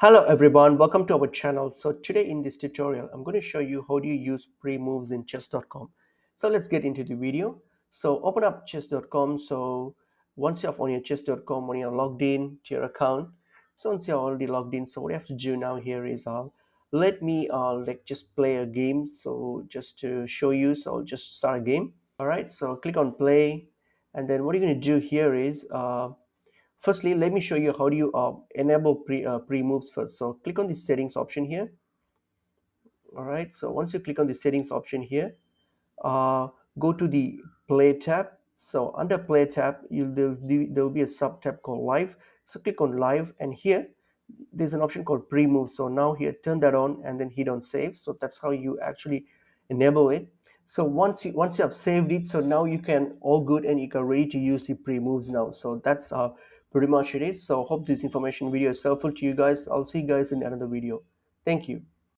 Hello everyone, welcome to our channel. So today in this tutorial, I'm going to show you how do you use Premoves in chess.com. So let's get into the video. So open up chess.com. So once you're on your chess.com, when you're logged in to your account, so once you're already logged in, so what you have to do now here is let me like just play a game. So just to show you, so I'll just start a game. All right, so click on play, and then what you're going to do here is firstly, let me show you how do you enable pre-moves first. So click on the settings option here. All right. So once you click on the settings option here, uh, go to the play tab. So under play tab, there'll be a sub tab called live. So click on live, and here there's an option called pre-move. So now here, turn that on and then hit on save. So that's how you actually enable it. So once you have saved it, so now you can all good and you are ready to use the pre-moves now. So that's pretty much it is. So hope this information video is helpful to you guys. I'll see you guys in another video. Thank you.